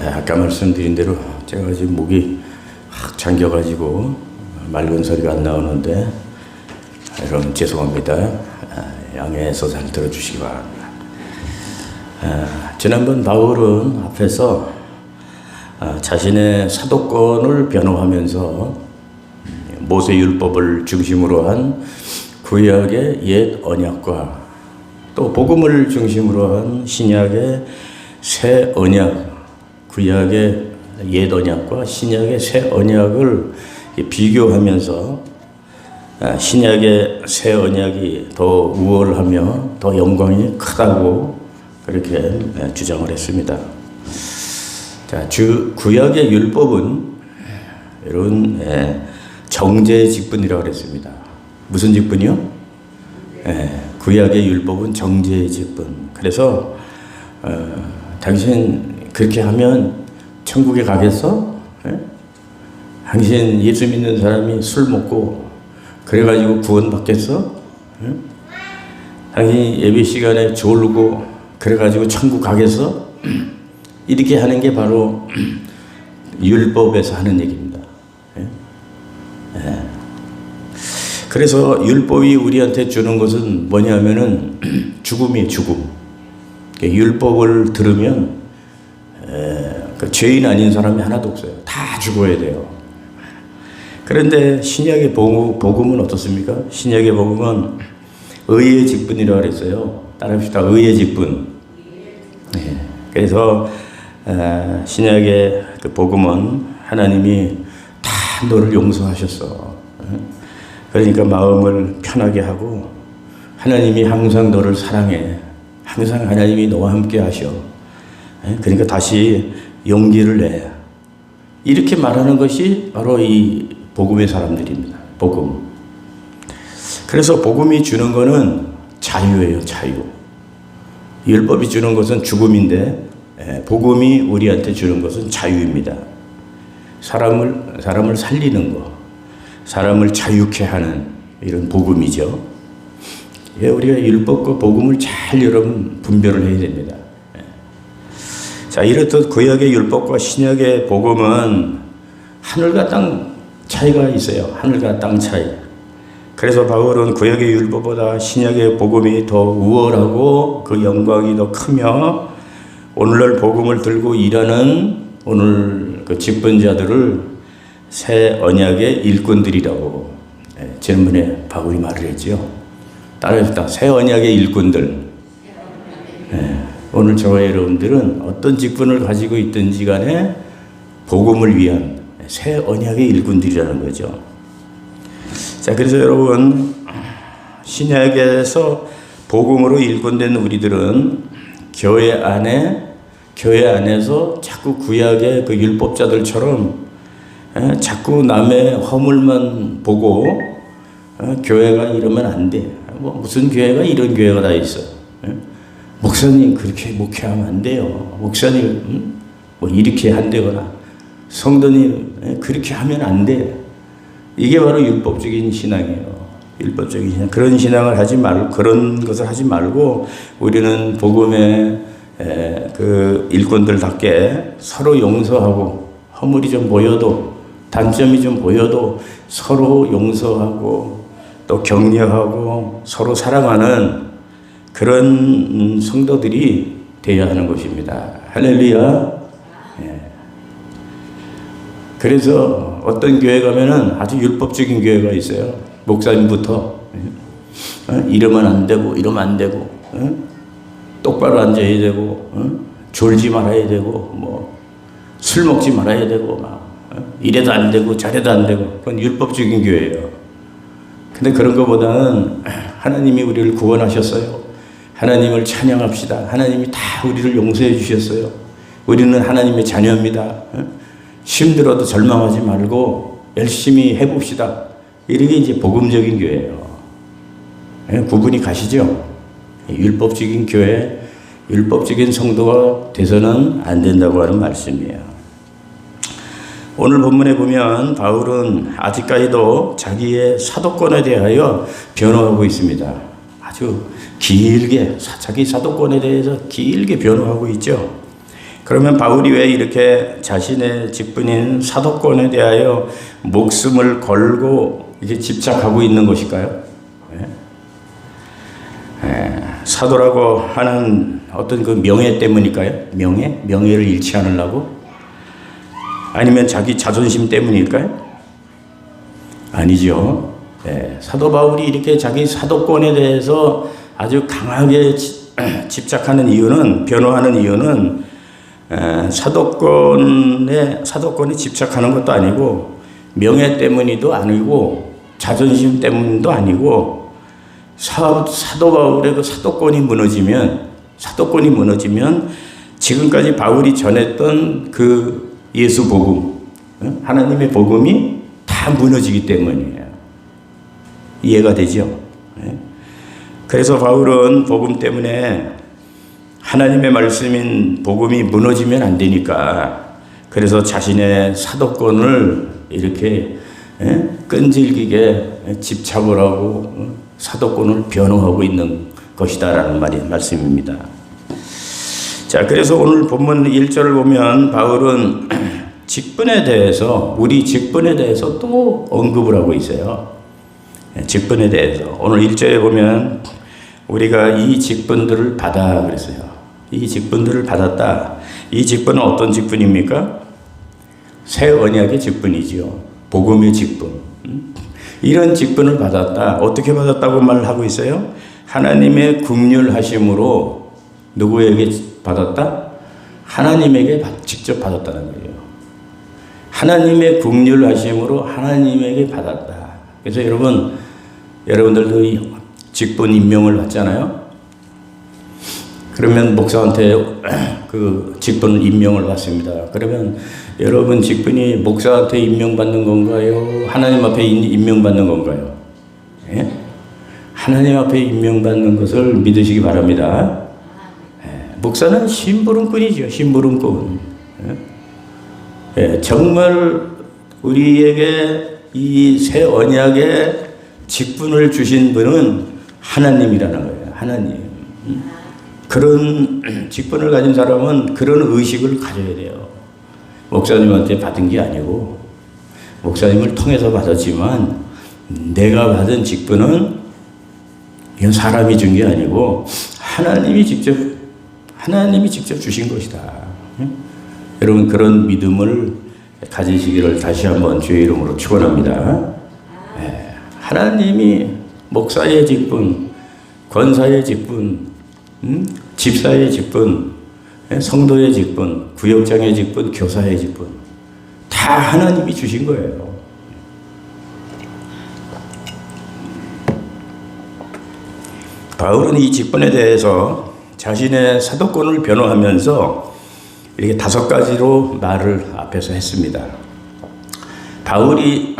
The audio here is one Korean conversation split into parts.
아까 말씀드린 대로 제가 지금 목이 확 잠겨가지고 맑은 소리가 안 나오는데 여러분 죄송합니다. 양해해서 잘 들어주시기 바랍니다. 지난번 바울은 앞에서 자신의 사도권을 변호하면서 모세율법을 중심으로 한 구약의 옛 언약과 또 복음을 중심으로 한 신약의 새 언약, 구약의 옛 언약과 신약의 새 언약을 비교하면서 신약의 새 언약이 더 우월하며 더 영광이 크다고 그렇게 주장을 했습니다. 자, 구약의 율법은 여러분 정죄의 직분이라고 그랬습니다. 무슨 직분이요? 구약의 율법은 정죄의 직분. 그래서 당신 그렇게 하면 천국에 가겠어? 당신 예수 믿는 사람이 술 먹고 그래가지고 구원받겠어? 당신 예배 시간에 졸고 그래가지고 천국 가겠어? 이렇게 하는 게 바로 율법에서 하는 얘기입니다. 그래서 율법이 우리한테 주는 것은 뭐냐면은 죽음이에요, 죽음. 율법을 들으면 죄인 아닌 사람이 하나도 없어요. 다 죽어야 돼요. 그런데 신약의 복음은 어떻습니까? 신약의 복음은 의의 직분이라고 그랬어요. 따라합시다. 의의 직분. 그래서 신약의 그 복음은 하나님이 다 너를 용서하셨어. 그러니까 마음을 편하게 하고 하나님이 항상 너를 사랑해. 항상 하나님이 너와 함께 하셔. 그러니까 다시 용기를 내. 이렇게 말하는 것이 바로 이 복음의 사람들입니다. 복음. 그래서 복음이 주는 거는 자유예요, 자유. 율법이 주는 것은 죽음인데 복음이 우리한테 주는 것은 자유입니다. 사람을 살리는 거, 사람을 자유케 하는 이런 복음이죠. 우리가 율법과 복음을 잘 여러분 분별을 해야 됩니다. 자, 이렇듯 구약의 율법과 신약의 복음은 하늘과 땅 차이가 있어요. 하늘과 땅 차이. 그래서 바울은 구약의 율법보다 신약의 복음이 더 우월하고 그 영광이 더 크며 오늘날 복음을 들고 일하는 오늘 그 직분자들을 새 언약의 일꾼들이라고 지난번에 바울이 말을 했죠. 따라합시다. 새 언약의 일꾼들. 오늘 저와 여러분들은 어떤 직분을 가지고 있든지 간에 복음을 위한 새 언약의 일꾼들이라는 거죠. 자, 그래서 여러분 신약에서 복음으로 일꾼된 우리들은 교회 안에서 자꾸 구약의 그 율법자들처럼 자꾸 남의 허물만 보고 교회가 이러면 안 돼. 무슨 교회가 이런 교회가 다 있어. 목사님 그렇게 목회하면 안 돼요. 목사님 뭐 이렇게 한다거나 성도님 그렇게 하면 안 돼. 이게 바로 율법적인 신앙이에요. 율법적인 신앙. 그런 신앙을 하지 말고 그런 것을 하지 말고 우리는 복음의 그 일꾼들답게 서로 용서하고 허물이 좀 보여도 단점이 좀 보여도 서로 용서하고 또 격려하고 서로 사랑하는 그런 성도들이 되어야 하는 것입니다. 할렐루야. 그래서 어떤 교회 가면은 아주 율법적인 교회가 있어요. 목사님부터 이러면 안 되고 이러면 안 되고 똑바로 앉아야 되고 졸지 말아야 되고 뭐 술 먹지 말아야 되고 막 이래도 안 되고 저래도 안 되고 그건 율법적인 교회예요. 근데 그런 것보다는 하나님이 우리를 구원하셨어요. 하나님을 찬양합시다. 하나님이 다 우리를 용서해 주셨어요. 우리는 하나님의 자녀입니다. 힘들어도 절망하지 말고 열심히 해봅시다. 이게 이제 복음적인 교회예요. 구분이 가시죠? 율법적인 교회, 율법적인 성도가 돼서는 안 된다고 하는 말씀이에요. 오늘 본문에 보면 바울은 아직까지도 자기의 사도권에 대하여 변호하고 있습니다. 아주 길게 자기 사도권에 대해서 길게 변호하고 있죠. 그러면 바울이 왜 이렇게 자신의 직분인 사도권에 대하여 목숨을 걸고 이게 집착하고 있는 것일까요? 사도라고 하는 어떤 그 명예 때문일까요? 명예를 잃지 않으려고? 아니면 자기 자존심 때문일까요? 아니죠. 사도 바울이 이렇게 자기 사도권에 대해서 아주 강하게 집착하는 이유는, 변호하는 이유는 사도권에 집착하는 것도 아니고, 명예 때문이도 아니고, 자존심 때문도 아니고, 사도 바울의 그 사도권이 무너지면 지금까지 바울이 전했던 그 예수 복음, 하나님의 복음이 다 무너지기 때문이에요. 이해가 되죠? 그래서 바울은 복음 때문에 하나님의 말씀인 복음이 무너지면 안 되니까, 그래서 자신의 사도권을 이렇게 끈질기게 집착을 하고 사도권을 변호하고 있는 것이다라는 말씀입니다. 자, 그래서 오늘 본문 1절을 보면 바울은 직분에 대해서, 우리 직분에 대해서 또 언급을 하고 있어요. 직분에 대해서. 오늘 1절에 보면 우리가 이 직분들을 받아 그랬어요. 이 직분들을 받았다. 이 직분은 어떤 직분입니까? 새 언약의 직분이지요. 복음의 직분. 이런 직분을 받았다. 어떻게 받았다고 말을 하고 있어요? 하나님의 긍휼하심으로 누구에게 받았다? 하나님에게 직접 받았다는 거예요. 하나님의 긍휼하심으로 하나님에게 받았다. 그래서 여러분들도 직분 임명을 받잖아요. 그러면 목사한테 그 직분 임명을 받습니다. 그러면 여러분 직분이 목사한테 임명받는 건가요? 하나님 앞에 임명받는 건가요? 예? 하나님 앞에 임명받는 것을 믿으시기 바랍니다. 목사는 심부름꾼이죠. 심부름꾼. 정말 우리에게 이 새 언약의 직분을 주신 분은 하나님이라는 거예요. 하나님. 그런 직분을 가진 사람은 그런 의식을 가져야 돼요. 목사님한테 받은 게 아니고, 목사님을 통해서 받았지만 내가 받은 직분은 이건 사람이 준 게 아니고 하나님이 직접 주신 것이다. 여러분, 그런 믿음을 가지시기를 다시 한번 주의 이름으로 축원합니다. 하나님이 목사의 직분, 권사의 직분, 집사의 직분, 성도의 직분, 구역장의 직분, 교사의 직분, 다 하나님이 주신 거예요. 바울은 이 직분에 대해서 자신의 사도권을 변호하면서 이렇게 5가지로 말을 앞에서 했습니다. 바울이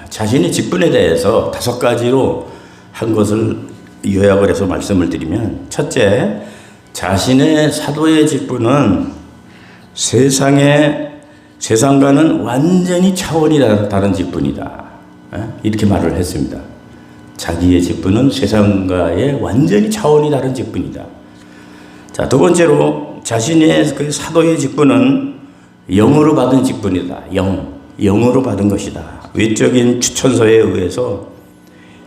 자신의 직분에 대해서 5가지로 한 것을 요약을 해서 말씀을 드리면, 첫째, 자신의 사도의 직분은 세상과는 완전히 차원이 다른 직분이다. 이렇게 말을 했습니다. 자기의 직분은 세상과의 완전히 차원이 다른 직분이다. 자, 두 번째로 자신의 그 사도의 직분은 영으로 받은 직분이다. 영으로 받은 것이다. 외적인 추천서에 의해서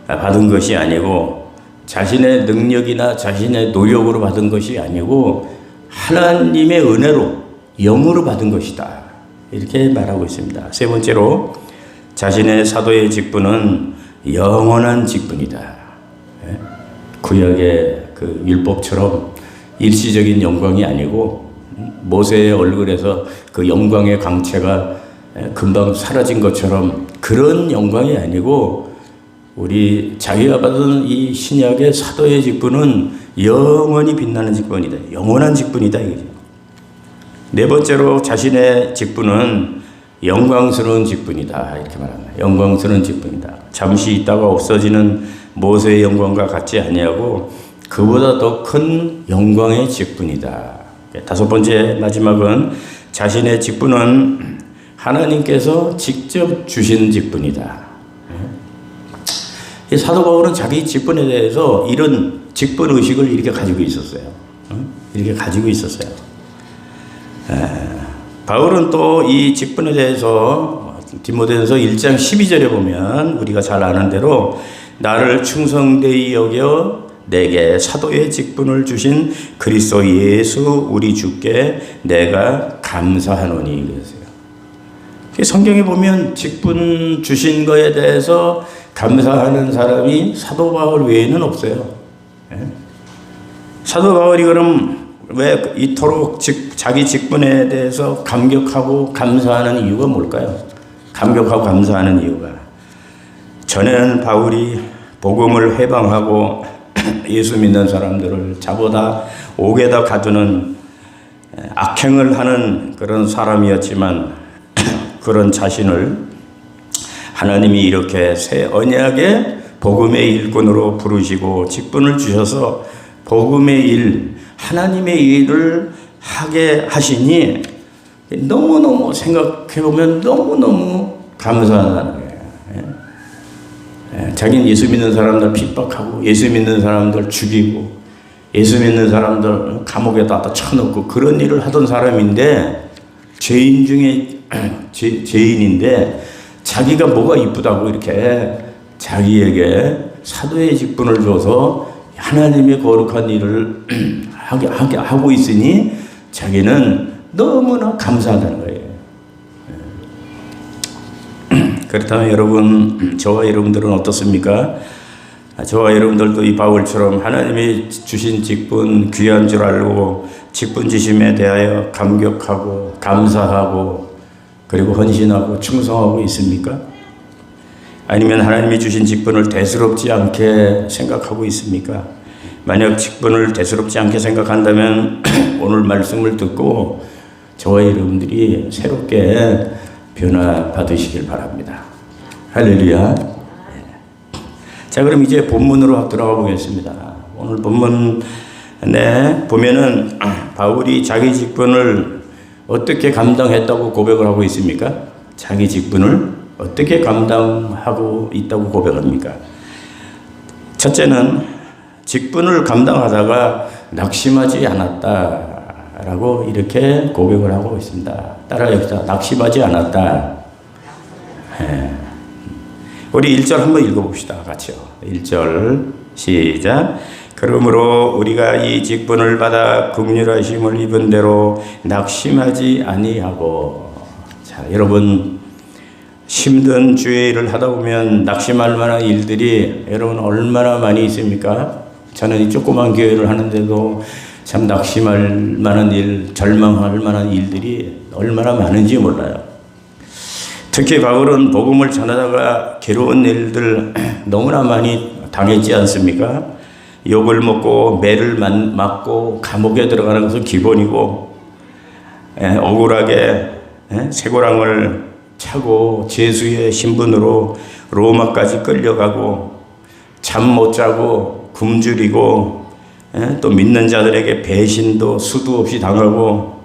받은 것이 아니고, 자신의 능력이나 자신의 노력으로 받은 것이 아니고 하나님의 은혜로 영으로 받은 것이다. 이렇게 말하고 있습니다. 세 번째로 자신의 사도의 직분은 영원한 직분이다. 구약의 그 율법처럼 일시적인 영광이 아니고 모세의 얼굴에서 그 영광의 광채가 금방 사라진 것처럼 그런 영광이 아니고, 우리 자기가 받은 이 신약의 사도의 직분은 영원히 빛나는 직분이다. 영원한 직분이다. 이거죠. 네 번째로 자신의 직분은 영광스러운 직분이다. 이렇게 말합니다. 영광스러운 직분이다. 잠시 있다가 없어지는 모세의 영광과 같지 아니하고 그보다 더 큰 영광의 직분이다. 다섯 번째, 마지막은 자신의 직분은 하나님께서 직접 주신 직분이다. 사도 바울은 자기 직분에 대해서 이런 직분 의식을 이렇게 가지고 있었어요. 이렇게 가지고 있었어요. 바울은 또 이 직분에 대해서 디모데전서 1장 12절에 보면 우리가 잘 아는 대로 나를 충성되이 여겨 내게 사도의 직분을 주신 그리스도 예수 우리 주께 내가 감사하노니 그랬어요. 성경에 보면 직분 주신 거에 대해서 감사하는 사람이 사도 바울 외에는 없어요. 사도 바울이 그럼 왜 이토록 자기 직분에 대해서 감격하고 감사하는 이유가 뭘까요? 감격하고 감사하는 이유가 전에는 바울이 복음을 회방하고 예수 믿는 사람들을 자보다 옥에다 가두는 악행을 하는 그런 사람이었지만 그런 자신을 하나님이 이렇게 새 언약의 복음의 일꾼으로 부르시고 직분을 주셔서 복음의 일, 하나님의 일을 하게 하시니 너무너무 생각해보면 너무너무 감사하다는 거예요. 자기는 예수 믿는 사람들 핍박하고 예수 믿는 사람들 죽이고 예수 믿는 사람들 감옥에다 쳐넣고 그런 일을 하던 사람인데 죄인 중에 죄인인데 자기가 뭐가 이쁘다고 이렇게 자기에게 사도의 직분을 줘서 하나님의 거룩한 일을 하고 있으니 자기는 너무나 감사하다는 거예요. 그렇다면 여러분, 저와 여러분들은 어떻습니까? 저와 여러분들도 이 바울처럼 하나님이 주신 직분 귀한 줄 알고 직분 주심에 대하여 감격하고 감사하고 그리고 헌신하고 충성하고 있습니까? 아니면 하나님이 주신 직분을 대수롭지 않게 생각하고 있습니까? 만약 직분을 대수롭지 않게 생각한다면 오늘 말씀을 듣고 저와 여러분들이 새롭게 변화받으시길 바랍니다. 할렐루야. 자, 그럼 이제 본문으로 들어가 보겠습니다. 오늘 본문에 보면은 바울이 자기 직분을 어떻게 감당했다고 고백을 하고 있습니까? 자기 직분을 어떻게 감당하고 있다고 고백합니까? 첫째는 직분을 감당하다가 낙심하지 않았다라고 이렇게 고백을 하고 있습니다. 따라합시다. 낙심하지 않았다. 우리 1절 한번 읽어봅시다. 같이요. 1절 시작. 그러므로 우리가 이 직분을 받아 긍휼하심을 입은 대로 낙심하지 아니하고. 자, 여러분 힘든 주의 일을 하다 보면 낙심할 만한 일들이 여러분 얼마나 많이 있습니까? 저는 이 조그만 교회를 하는데도 참 낙심할 만한 일, 절망할 만한 일들이 얼마나 많은지 몰라요. 특히 바울은 복음을 전하다가 괴로운 일들 너무나 많이 당했지 않습니까? 욕을 먹고 매를 맞고 감옥에 들어가는 것은 기본이고 억울하게 쇠고랑을 차고 죄수의 신분으로 로마까지 끌려가고 잠 못 자고 굶주리고 또 믿는 자들에게 배신도 수도 없이 당하고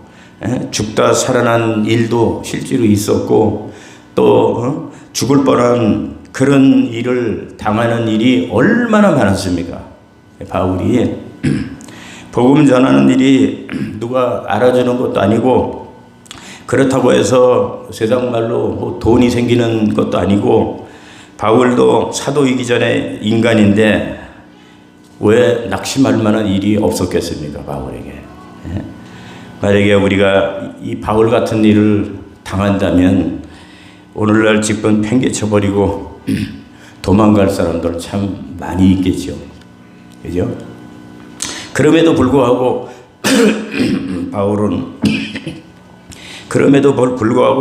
죽다 살아난 일도 실제로 있었고 또 죽을 뻔한 그런 일을 당하는 일이 얼마나 많았습니까? 바울이 복음 전하는 일이 누가 알아주는 것도 아니고 그렇다고 해서 세상 말로 뭐 돈이 생기는 것도 아니고 바울도 사도이기 전에 인간인데 왜 낙심할 만한 일이 없었겠습니까? 바울에게. 만약에 우리가 이 바울 같은 일을 당한다면 오늘날 직분 팽개쳐버리고 도망갈 사람들 참 많이 있겠죠. 그죠? 그럼에도 불구하고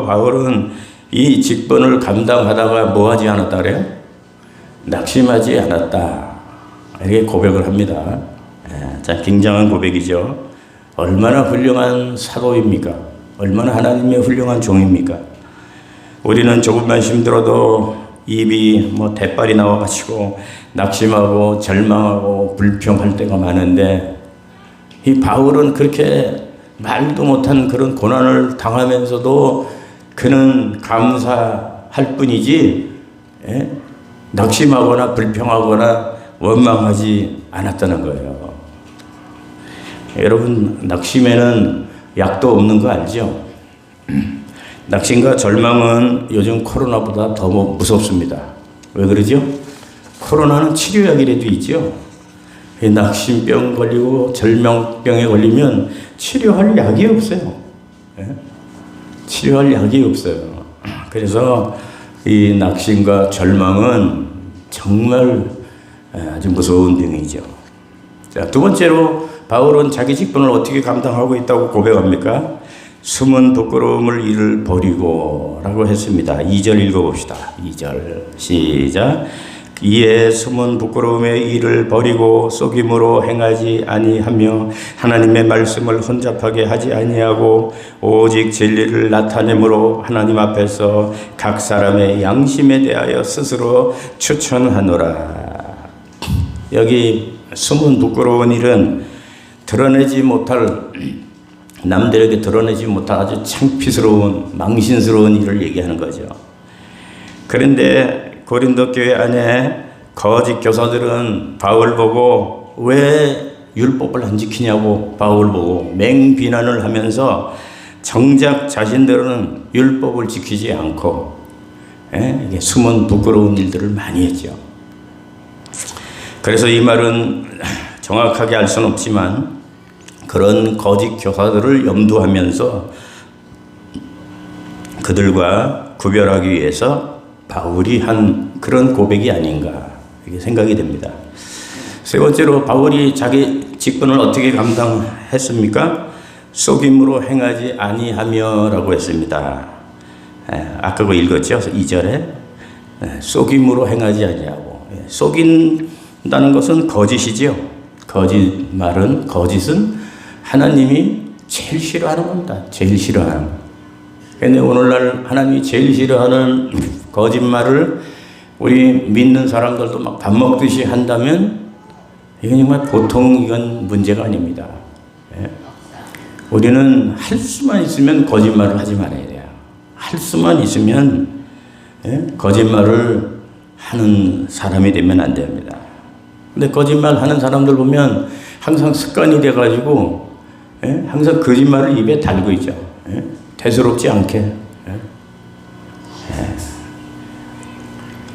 바울은 이 직분을 감당하다가 뭐 하지 않았다 그래요? 낙심하지 않았다. 이렇게 고백을 합니다. 자, 굉장한 고백이죠. 얼마나 훌륭한 사도입니까? 얼마나 하나님의 훌륭한 종입니까? 우리는 조금만 힘들어도 입이 뭐 대빨이 나와가지고 낙심하고 절망하고 불평할 때가 많은데 이 바울은 그렇게 말도 못한 그런 고난을 당하면서도 그는 감사할 뿐이지 낙심하거나 불평하거나 원망하지 않았다는 거예요. 여러분 낙심에는 약도 없는 거 알죠? 낙심과 절망은 요즘 코로나보다 더 무섭습니다. 왜 그러죠? 코로나는 치료약이라도 있죠. 낙심병 걸리고 절망병에 걸리면 치료할 약이 없어요. 치료할 약이 없어요. 그래서 이 낙심과 절망은 정말 아주 무서운 병이죠. 자, 두 번째로 바울은 자기 직분을 어떻게 감당하고 있다고 고백합니까? 숨은 부끄러움을 이를 버리고 라고 했습니다. 2절 읽어봅시다. 2절 시작. 이에 숨은 부끄러움의 일을 버리고 속임으로 행하지 아니하며 하나님의 말씀을 혼잡하게 하지 아니하고 오직 진리를 나타내므로 하나님 앞에서 각 사람의 양심에 대하여 스스로 추천하노라. 여기 숨은 부끄러운 일은 드러내지 못할, 남들에게 드러내지 못할 아주 창피스러운 망신스러운 일을 얘기하는 거죠. 그런데 고린도 교회 안에 거짓 교사들은 바울 보고 왜 율법을 안 지키냐고 바울 보고 맹비난을 하면서 정작 자신들은 율법을 지키지 않고 이게 숨은 부끄러운 일들을 많이 했죠. 그래서 이 말은 정확하게 알 수는 없지만 그런 거짓 교사들을 염두하면서 그들과 구별하기 위해서 바울이 한 그런 고백이 아닌가 이렇게 생각이 됩니다. 세 번째로 바울이 자기 직분을 어떻게 감당했습니까? 속임으로 행하지 아니하며 라고 했습니다. 아까 그거 읽었죠? 2절에 속임으로 행하지 아니하고. 속인다는 것은 거짓이죠. 거짓은 하나님이 제일 싫어하는 겁니다. 제일 싫어하는. 그런데 오늘날 하나님이 제일 싫어하는 거짓말을 우리 믿는 사람들도 막 밥 먹듯이 한다면 이건 정말 보통 이건 문제가 아닙니다. 우리는 할 수만 있으면 거짓말을 하지 말아야 돼요. 할 수만 있으면 거짓말을 하는 사람이 되면 안 됩니다. 근데 거짓말 하는 사람들 보면 항상 습관이 돼가지고 항상 거짓말을 입에 달고 있죠. 대수롭지 않게.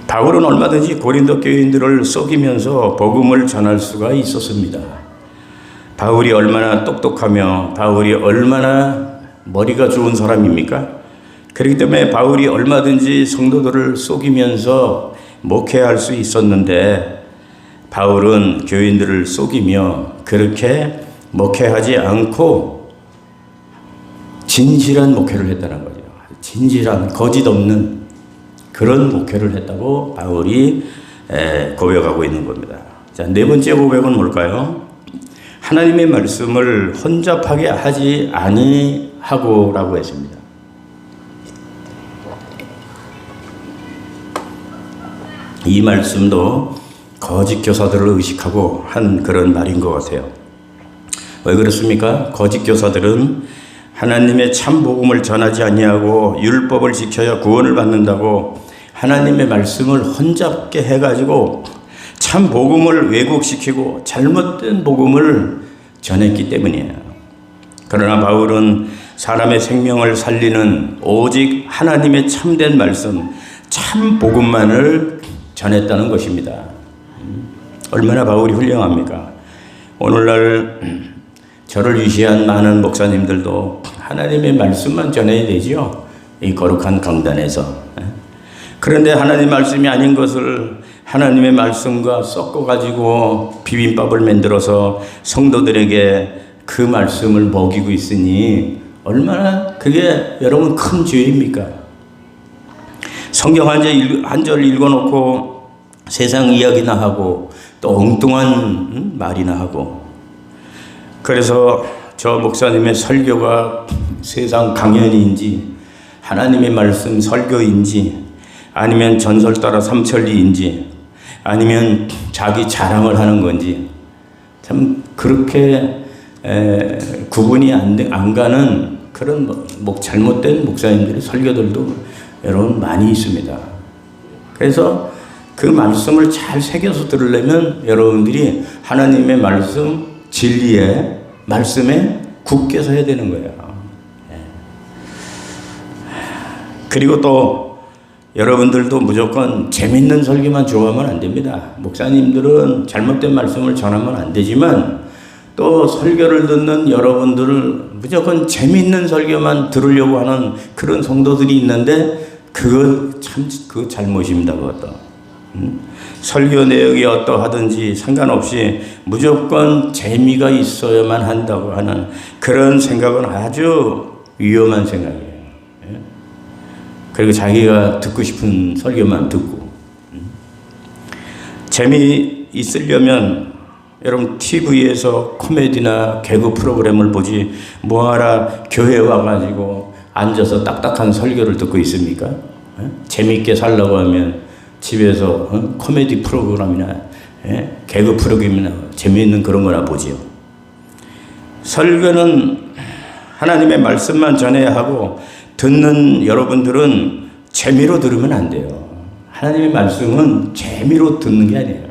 바울은 얼마든지 고린도 교인들을 속이면서 복음을 전할 수가 있었습니다. 바울이 얼마나 똑똑하며 바울이 얼마나 머리가 좋은 사람입니까? 그렇기 때문에 바울이 얼마든지 성도들을 속이면서 목회할 수 있었는데 바울은 교인들을 속이며 그렇게 목회하지 않고 진실한 목회를 했다는 거죠. 진실한 거짓 없는 그런 목회를 했다고 바울이 고백하고 있는 겁니다. 자, 네 번째 고백은 뭘까요? 하나님의 말씀을 혼잡하게 하지 아니하고라고 했습니다. 이 말씀도 거짓 교사들을 의식하고 한 그런 말인 것 같아요. 왜 그렇습니까? 거짓 교사들은 하나님의 참 복음을 전하지 아니하고 율법을 지켜야 구원을 받는다고 하나님의 말씀을 혼잡게 해가지고 참 복음을 왜곡시키고 잘못된 복음을 전했기 때문이에요. 그러나 바울은 사람의 생명을 살리는 오직 하나님의 참된 말씀, 참 복음만을 전했다는 것입니다. 얼마나 바울이 훌륭합니까? 오늘날 저를 위시한 많은 목사님들도 하나님의 말씀만 전해야 되죠. 이 거룩한 강단에서. 그런데 하나님 말씀이 아닌 것을 하나님의 말씀과 섞어가지고 비빔밥을 만들어서 성도들에게 그 말씀을 먹이고 있으니 얼마나 그게 여러분 큰 죄입니까? 성경 한 절 읽어놓고 세상 이야기나 하고 또 엉뚱한 말이나 하고 그래서 저 목사님의 설교가 세상 강연인지 하나님의 말씀 설교인지 아니면 전설 따라 삼천리인지 아니면 자기 자랑을 하는 건지 참 그렇게 구분이 안 가는 그런 잘못된 목사님들의 설교들도 여러분 많이 있습니다. 그래서 그 말씀을 잘 새겨서 들으려면 여러분들이 하나님의 말씀 진리의 말씀에 굳게 서야 되는 거예요. 그리고 또 여러분들도 무조건 재밌는 설교만 좋아하면 안 됩니다. 목사님들은 잘못된 말씀을 전하면 안 되지만 또 설교를 듣는 여러분들을 무조건 재밌는 설교만 들으려고 하는 그런 성도들이 있는데 그거 잘못입니다. 그것도. 설교 내용이 어떠하든지 상관없이 무조건 재미가 있어야만 한다고 하는 그런 생각은 아주 위험한 생각이에요. 그리고 자기가 듣고 싶은 설교만 듣고. 재미있으려면 여러분 TV에서 코미디나 개그 프로그램을 보지 뭐하라 교회 와가지고 앉아서 딱딱한 설교를 듣고 있습니까? 재미있게 살려고 하면 집에서 코미디 프로그램이나 개그 프로그램이나 재미있는 그런 거나 보지요. 설교는 하나님의 말씀만 전해야 하고 듣는 여러분들은 재미로 들으면 안 돼요. 하나님의 말씀은 재미로 듣는 게 아니에요.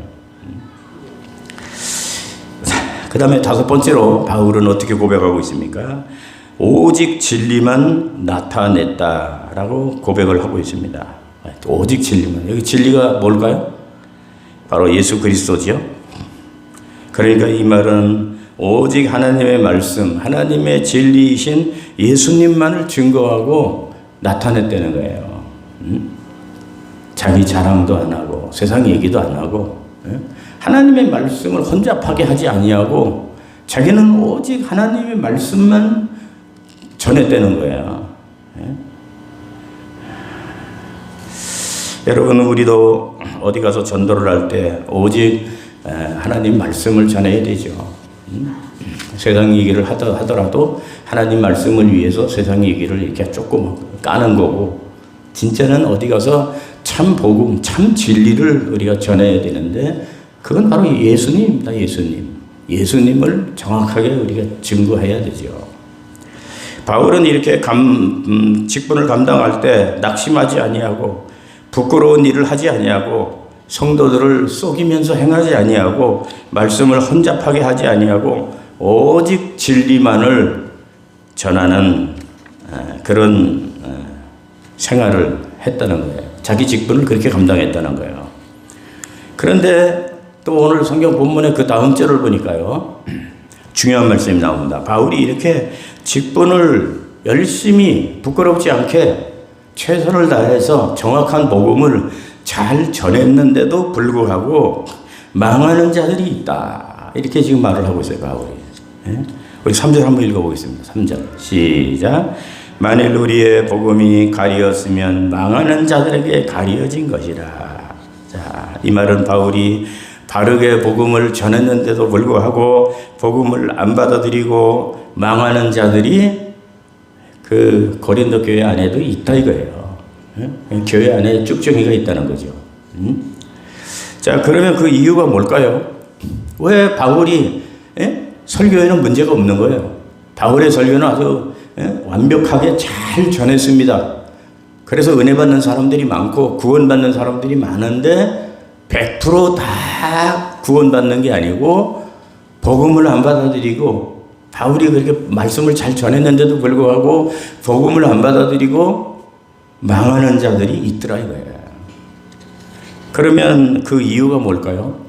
그 다음에 다섯 번째로 바울은 어떻게 고백하고 있습니까? 오직 진리만 나타냈다라고 고백을 하고 있습니다. 오직 진리만. 여기 진리가 뭘까요? 바로 예수 그리스도죠. 그러니까 이 말은 오직 하나님의 말씀, 하나님의 진리이신 예수님만을 증거하고 나타냈다는 거예요. 자기 자랑도 안 하고 세상 얘기도 안 하고 하나님의 말씀을 혼잡하게 하지 아니하고 자기는 오직 하나님의 말씀만 전했다는 거예요. 여러분 우리도 어디 가서 전도를 할 때 오직 하나님 말씀을 전해야 되죠. 세상 얘기를 하더라도 하나님 말씀을 위해서 세상 얘기를 이렇게 조금 까는 거고 진짜는 어디 가서 참 복음, 참 진리를 우리가 전해야 되는데 그건 바로 예수님입니다. 예수님을 정확하게 우리가 증거해야 되죠. 바울은 이렇게 직분을 감당할 때 낙심하지 아니하고 부끄러운 일을 하지 아니하고 성도들을 속이면서 행하지 아니하고 말씀을 혼잡하게 하지 아니하고 오직 진리만을 전하는 그런 생활을 했다는 거예요. 자기 직분을 그렇게 감당했다는 거예요. 그런데 또 오늘 성경 본문의 그 다음 절을 보니까요. 중요한 말씀이 나옵니다. 바울이 이렇게 직분을 열심히 부끄럽지 않게 최선을 다해서 정확한 복음을 잘 전했는데도 불구하고 망하는 자들이 있다. 이렇게 지금 말을 하고 있어요. 바울이. 우리 3절 한번 읽어보겠습니다. 3절 시작. 만일 우리의 복음이 가리었으면 망하는 자들에게 가리어진 것이라. 자, 이 말은 바울이 바르게 복음을 전했는데도 불구하고 복음을 안 받아들이고 망하는 자들이 그 고린도 교회 안에도 있다 이거예요. 교회 안에 쭉정이가 있다는 거죠. 자, 그러면 그 이유가 뭘까요? 왜 바울이 설교에는 문제가 없는 거예요? 바울의 설교는 아주 완벽하게 잘 전했습니다. 그래서 은혜 받는 사람들이 많고 구원받는 사람들이 많은데 100%다 구원받는 게 아니고 복음을 안 받아들이고 바울이 그렇게 말씀을 잘 전했는데도 불구하고 복음을 안 받아들이고 망하는 자들이 있더라 이거예요. 그러면 그 이유가 뭘까요?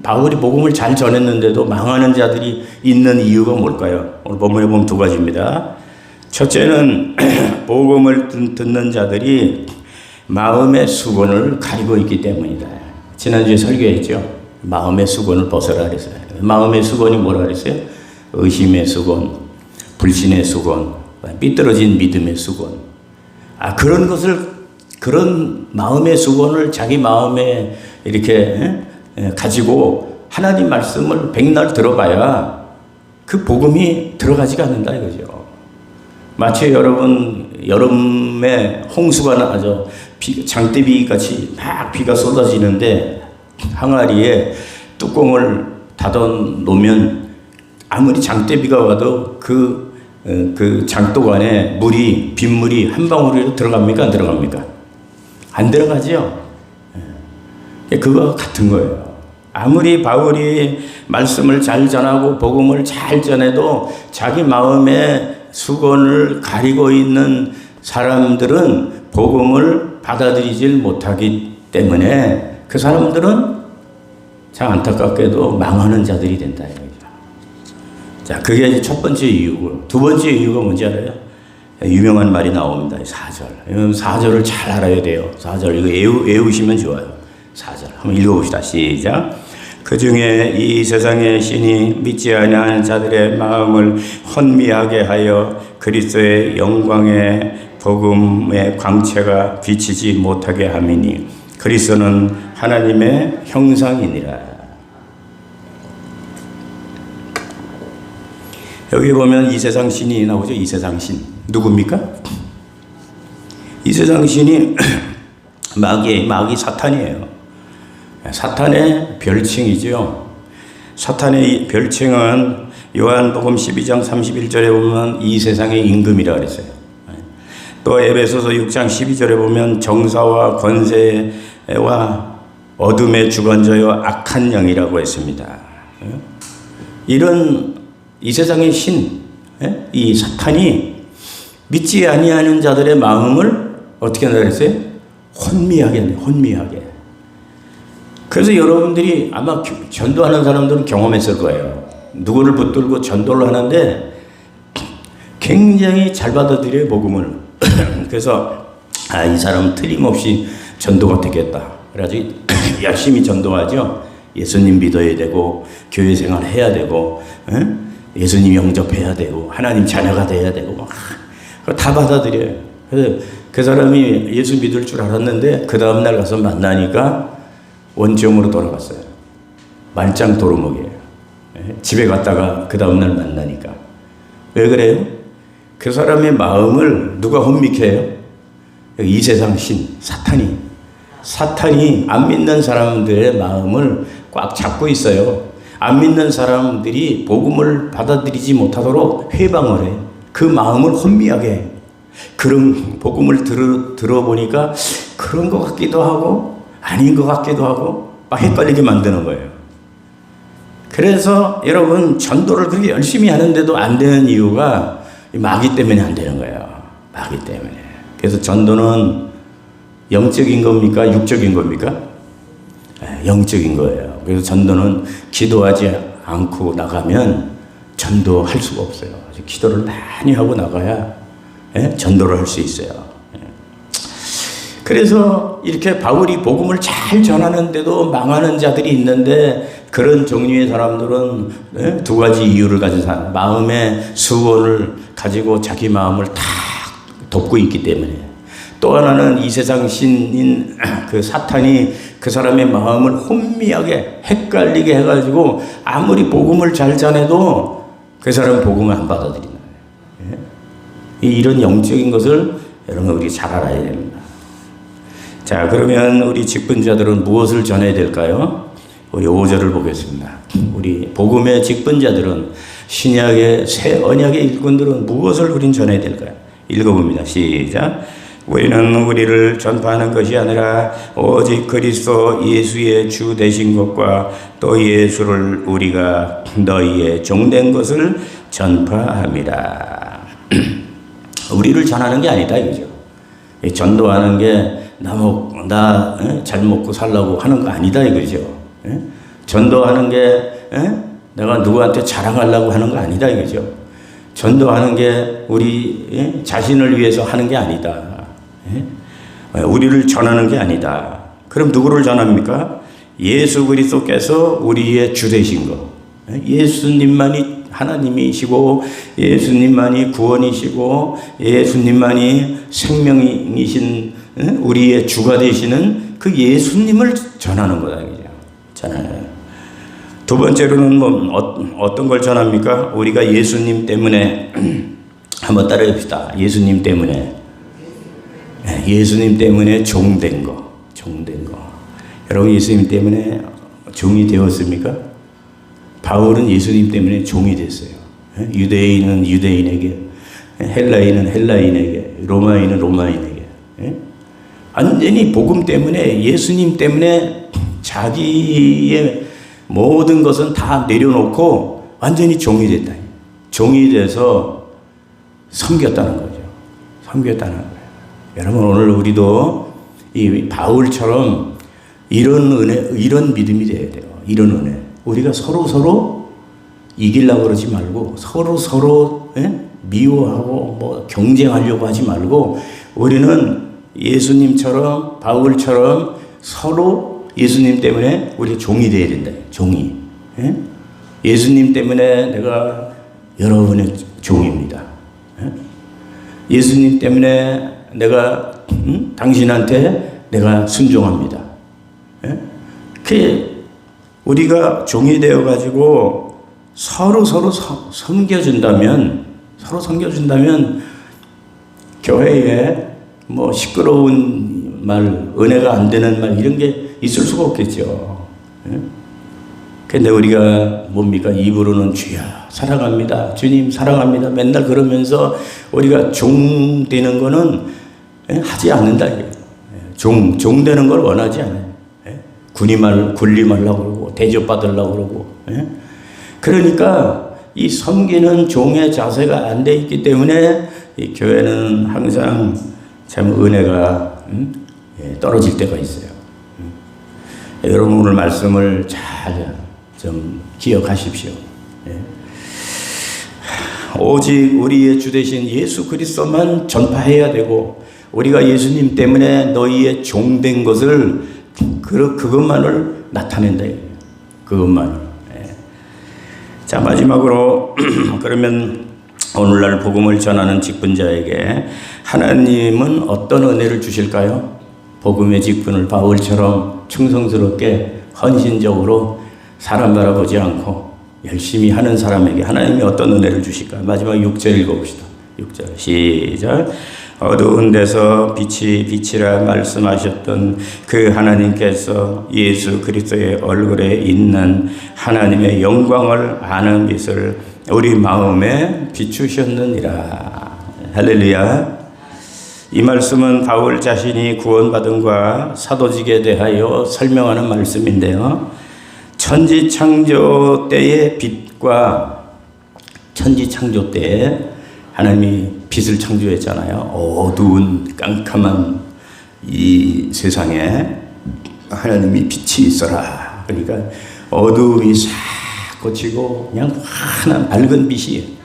바울이 복음을 잘 전했는데도 망하는 자들이 있는 이유가 뭘까요? 오늘 본문에 보면 두 가지입니다. 첫째는 복음을 듣는 자들이 마음의 수건을 가리고 있기 때문이다. 지난주에 설교했죠. 마음의 수건을 벗어라 그랬어요. 마음의 수건이 뭐라 그랬어요? 의심의 수건, 불신의 수건, 삐뚤어진 믿음의 수건. 그런 마음의 수건을 자기 마음에 이렇게 가지고 하나님 말씀을 백날 들어봐야 그 복음이 들어가지가 않는다 이거죠. 마치 여러분 여름에 홍수가 나죠. 장대비 같이 막 비가 쏟아지는데 항아리에 뚜껑을 닫아 놓으면 아무리 장대비가 와도 그 장독 안에 빗물이 한 방울이라도 들어갑니까? 안 들어갑니까? 안 들어가죠. 그거 같은 거예요. 아무리 바울이 말씀을 잘 전하고 복음을 잘 전해도 자기 마음에 수건을 가리고 있는 사람들은 복음을 받아들이질 못하기 때문에 그 사람들은 참 안타깝게도 망하는 자들이 된다. 자, 그게 첫 번째 이유고, 두 번째 이유가 뭔지 알아요? 유명한 말이 나옵니다. 4절. 4절을 잘 알아야 돼요. 4절. 이거 외우시면 좋아요. 4절. 한번 읽어봅시다. 시작. 그 중에 이 세상의 신이 믿지 아니하는 자들의 마음을 혼미하게 하여 그리스도의 영광의 복음의 광채가 비치지 못하게 함이니 그리스도는 하나님의 형상이니라. 여기 보면 이 세상 신이 나오죠. 이 세상 신. 누굽니까? 이 세상 신이 마귀 사탄이에요. 사탄의 별칭이죠. 사탄의 별칭은 요한복음 12장 31절에 보면 이 세상의 임금이라 그랬어요. 또 에베소서 6장 12절에 보면 정사와 권세와 어둠의 주관자여 악한 영이라고 했습니다. 이런 이 세상의 신, 이 사탄이 믿지 아니하는 자들의 마음을 어떻게 한다 그랬어요? 혼미하게 한다. 혼미하게. 그래서 여러분들이 아마 전도하는 사람들은 경험했을 거예요. 누구를 붙들고 전도를 하는데 굉장히 잘 받아들여요, 복음을. 그래서 이 사람은 틀림없이 전도가 되겠다. 그래가지고 열심히 전도하죠. 예수님 믿어야 되고 교회 생활 해야 되고 예수님 영접해야 되고 하나님 자녀가 돼야 되고 다 받아들여요. 그래서 그 사람이 예수 믿을 줄 알았는데 그 다음날 가서 만나니까 원점으로 돌아갔어요. 말짱 도루묵이에요. 집에 갔다가 그 다음날 만나니까. 왜 그래요? 그 사람의 마음을 누가 혼미케 해요? 이 세상 신, 사탄이 안 믿는 사람들의 마음을 꽉 잡고 있어요. 안 믿는 사람들이 복음을 받아들이지 못하도록 회방을 해요. 그 마음을 혼미하게 해요. 그런 복음을 들어보니까 그런 것 같기도 하고 아닌 것 같기도 하고 막 헷갈리게 만드는 거예요. 그래서 여러분 전도를 그렇게 열심히 하는데도 안 되는 이유가 마귀 때문에 안 되는 거예요. 마귀 때문에. 그래서 전도는 영적인 겁니까? 육적인 겁니까? 영적인 거예요. 그래서 전도는 기도하지 않고 나가면 전도할 수가 없어요. 기도를 많이 하고 나가야 전도를 할 수 있어요. 그래서 이렇게 바울이 복음을 잘 전하는데도 망하는 자들이 있는데 그런 종류의 사람들은 두 가지 이유를 가진 사람, 마음의 수원을 가지고 자기 마음을 다 덮고 있기 때문에, 또 하나는 이 세상 신인 그 사탄이 그 사람의 마음을 혼미하게 헷갈리게 해가지고 아무리 복음을 잘 전해도 그 사람은 복음을 안 받아들이는 거예요. 이런 영적인 것을 여러분 우리 잘 알아야 됩니다. 자, 그러면 우리 직분자들은 무엇을 전해야 될까요? 우리 5절을 보겠습니다. 우리 복음의 직분자들은 신약의 새 언약의 일꾼들은 무엇을 우린 전해야 될까요? 읽어봅니다. 시작. 우리는 우리를 전파하는 것이 아니라 오직 그리스도 예수의 주 되신 것과 또 예수를 우리가 너희의 종된 것을 전파함이라. 우리를 전하는 게 아니다 이거죠. 전도하는 게 나 잘 먹고 살라고 하는 거 아니다 이거죠. 전도하는 게 내가 누구한테 자랑하려고 하는 거 아니다 이거죠. 전도하는 게 우리 자신을 위해서 하는 게 아니다. 우리를 전하는 게 아니다. 그럼 누구를 전합니까? 예수 그리스도께서 우리의 주 되신 거. 예수님만이 하나님이시고 예수님만이 구원이시고 예수님만이 생명이신 우리의 주가 되시는 그 예수님을 전하는 거다. 전하는. 두 번째로는 어떤 걸 전합니까? 우리가 예수님 때문에 한번 따라해 봅시다. 예수님 때문에 종된 거. 여러분 예수님 때문에 종이 되었습니까? 바울은 예수님 때문에 종이 됐어요. 유대인은 유대인에게, 헬라인은 헬라인에게, 로마인은 로마인에게. 완전히 복음 때문에, 예수님 때문에 자기의 모든 것은 다 내려놓고 완전히 종이 됐다. 종이 돼서 섬겼다는 거죠. 섬겼다는 거예요. 여러분 오늘 우리도 이 바울처럼 이런 은혜, 이런 믿음이 돼야 돼요. 이런 은혜. 우리가 서로 이기려고 그러지 말고 서로 미워하고 뭐 경쟁하려고 하지 말고 우리는 예수님처럼 바울처럼 서로 예수님 때문에 우리 종이 돼야 된다. 종이. 예수님 때문에 내가 여러분의 종입니다. 예수님 때문에 내가 당신한테 내가 순종합니다. 그 우리가 종이 되어 가지고 서로 섬겨준다면 교회에 뭐 시끄러운 말, 은혜가 안 되는 말 이런 게 있을 수가 없겠죠. 근데 우리가 뭡니까? 입으로는 주여 사랑합니다. 주님 사랑합니다. 맨날 그러면서 우리가 종 되는 거는 하지 않는다. 종 되는 걸 원하지 않아요. 군리 말라고 그러고 대접받으려고 그러고. 그러니까 이 섬기는 종의 자세가 안 돼 있기 때문에 이 교회는 항상 참 은혜가 떨어질 때가 있어요. 여러분 오늘 말씀을 잘 좀 기억하십시오. 오직 우리의 주 되신 예수 그리스도만 전파해야 되고 우리가 예수님 때문에 너희의 종된 것을 그것만을 나타낸다. 그것만을. 자 마지막으로 그러면 오늘날 복음을 전하는 직분자에게 하나님은 어떤 은혜를 주실까요? 복음의 직분을 바울처럼 충성스럽게 헌신적으로 사람 바라보지 않고 열심히 하는 사람에게 하나님이 어떤 은혜를 주실까? 마지막 6절 읽어봅시다. 6절 시작. 어두운 데서 빛이 빛이라 말씀하셨던 그 하나님께서 예수 그리스도의 얼굴에 있는 하나님의 영광을 아는 빛을 우리 마음에 비추셨느니라. 할렐루야. 이 말씀은 바울 자신이 구원받음과 사도직에 대하여 설명하는 말씀인데요. 천지창조 때의 빛과 천지창조 때에 하나님이 빛을 창조했잖아요. 어두운 깜깜한 이 세상에 하나님이 빛이 있어라. 그러니까 어두움이 싹 꽂히고 그냥 환한 밝은 빛이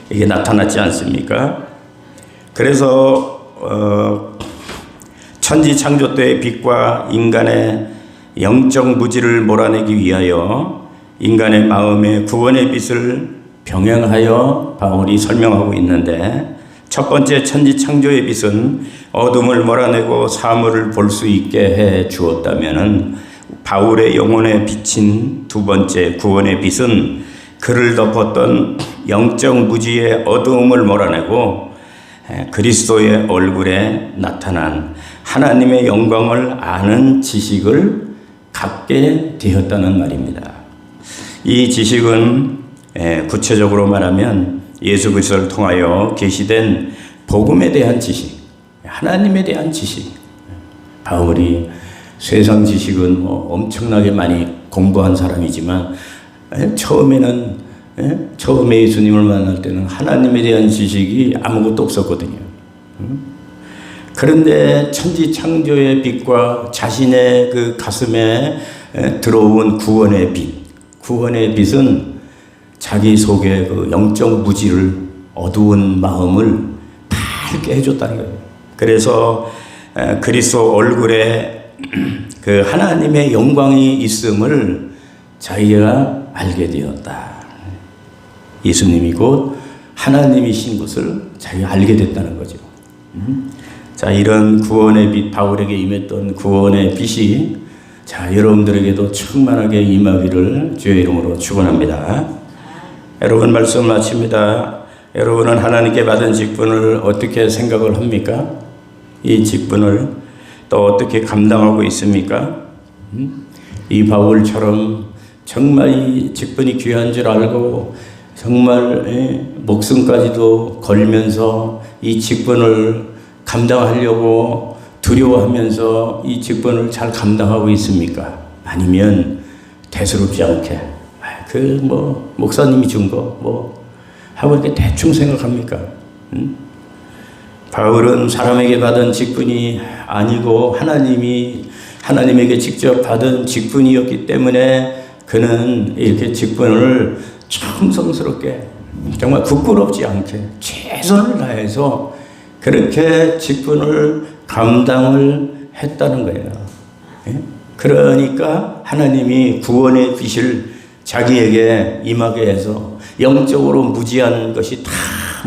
이게 나타났지 않습니까? 그래서 천지창조 때의 빛과 인간의 영적 무지를 몰아내기 위하여 인간의 마음에 구원의 빛을 병행하여 바울이 설명하고 있는데 첫 번째 천지창조의 빛은 어둠을 몰아내고 사물을 볼 수 있게 해 주었다면 바울의 영혼에 비친 두 번째 구원의 빛은 그를 덮었던 영적 무지의 어두움을 몰아내고 그리스도의 얼굴에 나타난 하나님의 영광을 아는 지식을 갖게 되었다는 말입니다. 이 지식은 구체적으로 말하면 예수 그리스도를 통하여 계시된 복음에 대한 지식, 하나님에 대한 지식. 바울이 세상 지식은 뭐 엄청나게 많이 공부한 사람이지만 처음에 예수님을 만날 때는 하나님에 대한 지식이 아무것도 없었거든요. 그런데 천지창조의 빛과 자신의 그 가슴에 들어온 구원의 빛은 자기 속에 그 영적 무지를 어두운 마음을 밝게 해줬다는 거예요. 그래서 그리스도 얼굴에 그 하나님의 영광이 있음을 자기가 알게 되었다. 예수님이 곧 하나님이신 것을 자기가 알게 됐다는 거죠. 자, 이런 구원의 빛, 바울에게 임했던 구원의 빛이 자, 여러분들에게도 충만하게 임하기를 주의 이름으로 축원합니다. 여러분 말씀 마칩니다. 여러분은 하나님께 받은 직분을 어떻게 생각을 합니까? 이 직분을 또 어떻게 감당하고 있습니까? 이 바울처럼 정말 이 직분이 귀한 줄 알고 정말 목숨까지도 걸면서 이 직분을 감당하려고 두려워하면서 이 직분을 잘 감당하고 있습니까? 아니면 대수롭지 않게 목사님이 준 거 하고 이렇게 대충 생각합니까? 바울은 사람에게 받은 직분이 아니고 하나님에게 직접 받은 직분이었기 때문에 그는 이렇게 직분을 정성스럽게 정말 부끄럽지 않게 최선을 다해서 그렇게 직분을 감당을 했다는 거예요. 그러니까 하나님이 구원의 빛을 자기에게 임하게 해서 영적으로 무지한 것이 다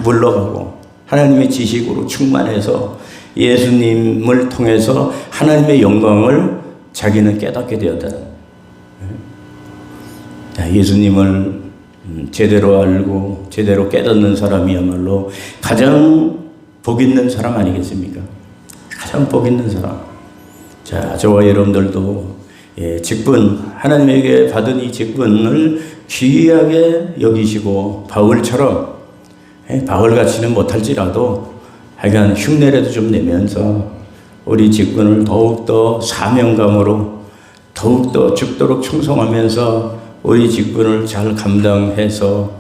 물러가고 하나님의 지식으로 충만해서 예수님을 통해서 하나님의 영광을 자기는 깨닫게 되었다. 예수님을 제대로 알고 제대로 깨닫는 사람이야말로 가장 복 있는 사람 아니겠습니까? 가장 복 있는 사람. 자, 저와 여러분들도 직분, 하나님에게 받은 이 직분을 귀하게 여기시고 바울처럼 바울같이는 못할지라도 하여간 흉내라도 좀 내면서 우리 직분을 더욱더 사명감으로 더욱더 죽도록 충성하면서 우리 직분을 잘 감당해서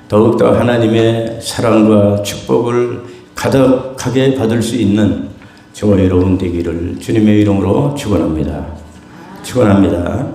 더욱더 하나님의 사랑과 축복을 가득하게 받을 수 있는 저와 여러분 되기를 주님의 이름으로 축원합니다. 축원합니다.